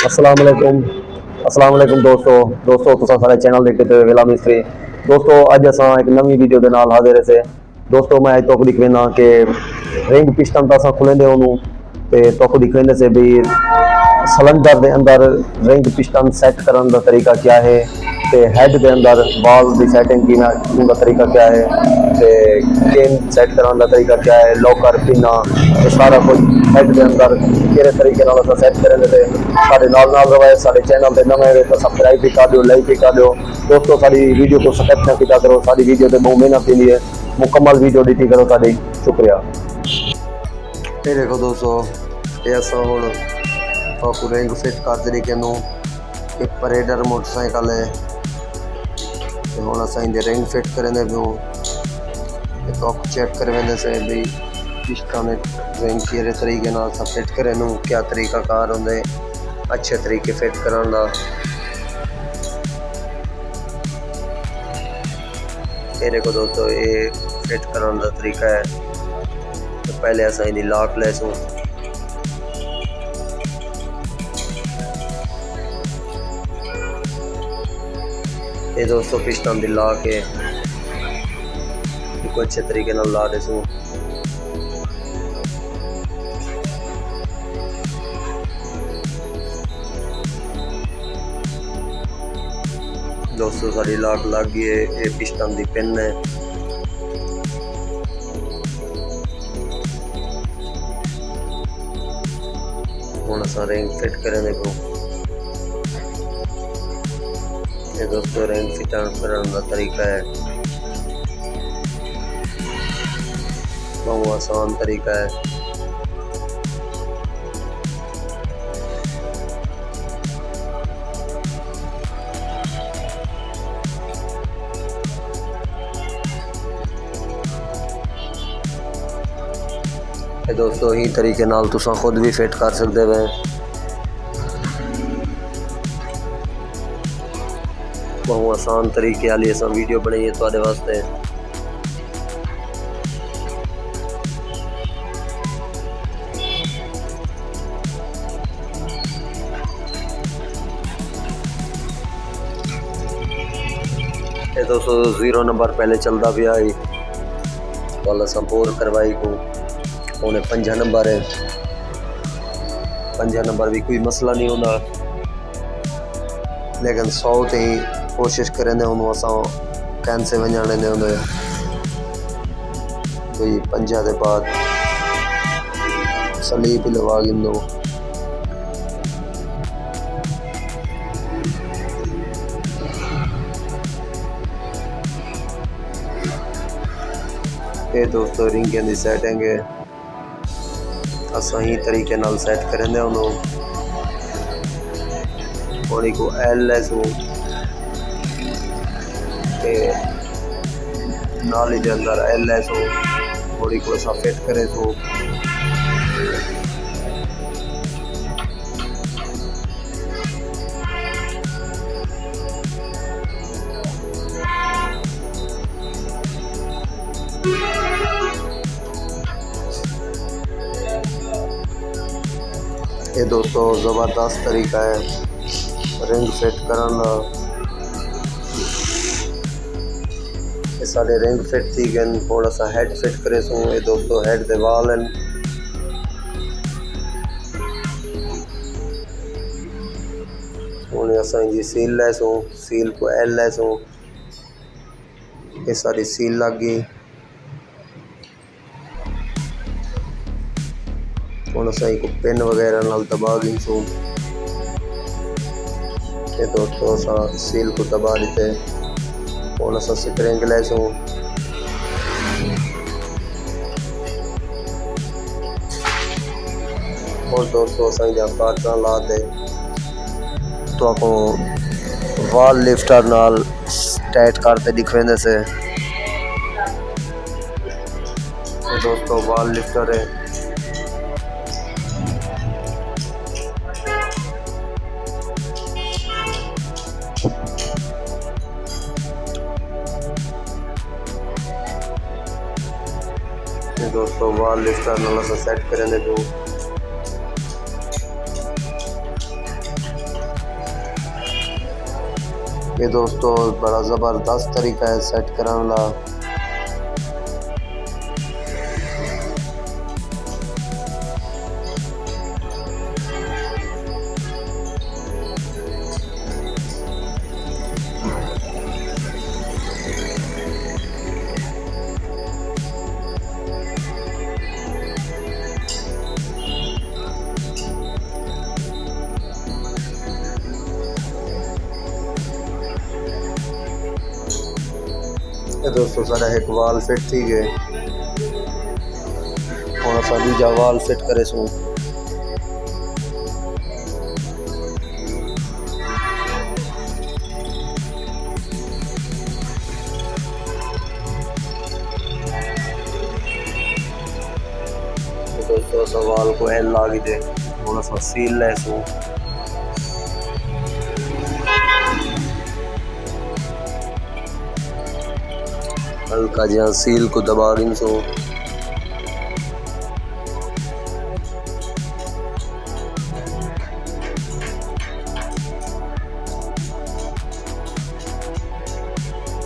अस्सलाम वालेकुम दोस्तों तुसा सारे चैनल देखते थे वेला मिस्त्री। दोस्तों अज असा एक नवी वीडियो के नाल हाजिर से। दोस्तों मैं अज तक दिखवेना कि रिंग पिस्टन तो असा खुलेंदे ओनू ते तक दिखवेंदे से भी सिलेंडर के अंदर रिंग पिस्टन सैट करने का तरीका क्या है, ते हैड के अंदर बॉल की सैटिंग की का तरीका क्या है, ते चेन सैट करने का तरीका क्या है, लॉकर पिना ये सारा कुछ हैड के अंदर किहड़े तरीके नाल असां सैट करेंगे। ते साडे नाल नाल रवाए, साडे चैनल ते नवे हो तो सब्सक्राइब भी कर दियो, लाइक भी कर दियो। दोस्तों साडी वीडियो को स्किप ना किया करो, साडी वीडियो ते बहुत मेहनत थी है, मुकम्मल वीडियो दी करो, साडी शुक्रिया। ये देखो दोस्तों ये असां हुण आपको रिंग फिट कर तरीके नूं एक परेडर मोटरसाइकिल है, ते हुण असां इंदे रिंग फिट करेंदे पियूं। ते तो चेक कर वेंदे से भी पिस्टन रिंग किहड़े तरीके नाल असां फिट करे नूं, क्या तरीका कार होंदे अच्छे तरीके फिट करन दा। ये देखो दोस्तों ये फिट करन दा तरीका है। तो पहले असां इंदी लॉक लेसूं, ये दोस्तों पिस्टन दी लॉक है, इसको अच्छे तरीके नाल ला देसूं। दोस्तों सारी लॉक लग गई है, ये पिस्टन दी पिन है। हुण असां रिंग फिट करेंदे पियूं। ये दोस्तों रिंग फिट करने का तरीका है, बहुत आसान तरीका है। ये दोस्तों ही तरीके नाल तुसां खुद भी फिट कर सकते हो। बहुत आसान तरीके वाली असां वीडियो बनाई है तुहाडे वास्ते। ये दोस्तों 0 नंबर पहले चलता पिया ही, कल असां बोर करवाई को उन्हें 5 नंबर है। 5 नंबर भी कोई मसला नहीं होता, लेकिन 100 ते ही कोशिश करेंदे उन्होंने असां कैंसे वजाने होंगे कोई 5 के बाद सलीप लवा गिंदो। ये दोस्तों रिंगें की सैटिंग है, असां ही तरीके नाल सैट करेंदे उन्होंने। पानी को एल लेसूं ते नाली के अंदर एल लेसूं, थोड़ी को असां फिट करे सो। ये दोस्तों ज़बरदस्त तरीका है रिंग फिट करना। ये सारे रिंग फिट थी गए, थोड़ा सा हेड फिट करे सूँ। ये दोस्तों हेड दे वाल हैं, उन्हें असां जी सील लेसूँ, सील को एल लेसूँ। ये सारी सील लग गई, हुण असां को पिन वगैरह नाल दबा दी सूँ। ये दोस्तों असां सील को दबा दीते, हुण असां स्प्रिंग लेसूँ। और दोस्तों असां जा पार्टन ला दे तो आपको वॉल लिफ्टर नाल टाइट करते दिखवेंदे से। ये दोस्तों वॉल लिफ्टर है, दोस्तों वॉल लिफ्टर नाल असां सेट करेंदे पियूं। ये दोस्तों बड़ा ज़बरदस्त तरीका है सेट करने वाला। ये दोस्तों सारा एक वाल फिट थी गए और असा दूजा वाल फिट करे सूं। दोस्तों असा वाल को एल लागी दे और असा सील ले सूं। हल्का जहाँ सील को दबा गिन सो।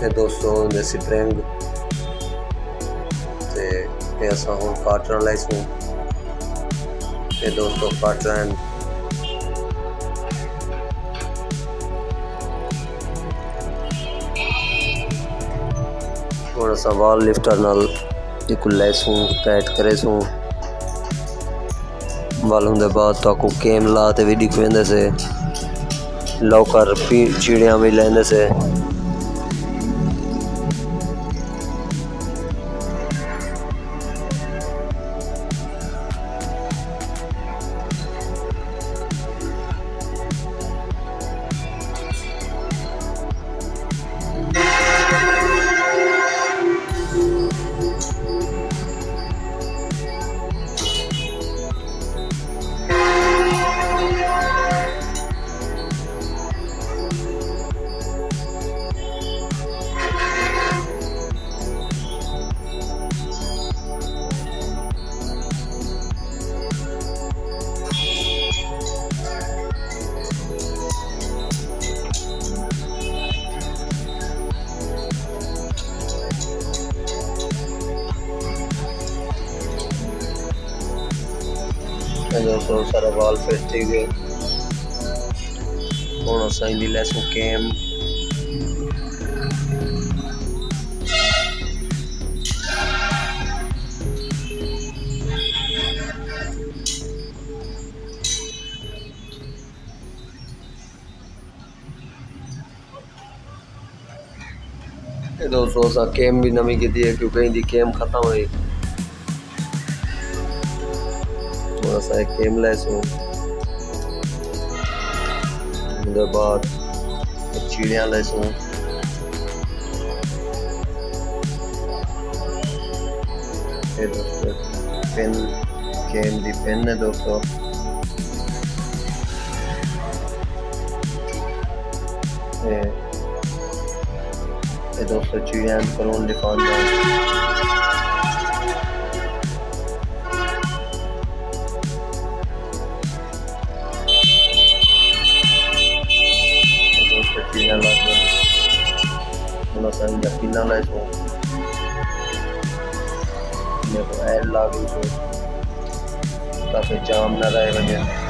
ये दोस्तों दे स्प्रिंग ते ये असा हुन काटना लाइसूं। ये दोस्तों काट रहे हैं। थोड़ा सा वाल लिफ्टर नाल एक लैसूं टाइट करे सूं। वाल होंदे बाद तो आपको केम ला ते भी दिख वेंदे से लौकर चिड़िया भी लेंदे से। दोस्तों सारा वाल फिट थी गए हुन असां दी लैसूं केम। दोस्तों असां केम भी नवी की है क्योंकि इनकी केम खत्म हुई। थोड़ा सा एक केम लैसूं उसके बाद चिड़िया लैसूं। ये दोस्तों पेन केम दी पेन है दोस्तों। ये दोस्तों चिड़िया करोन दिखान पिना लाइसो एल लागू ताकि जाम न रहे वजह।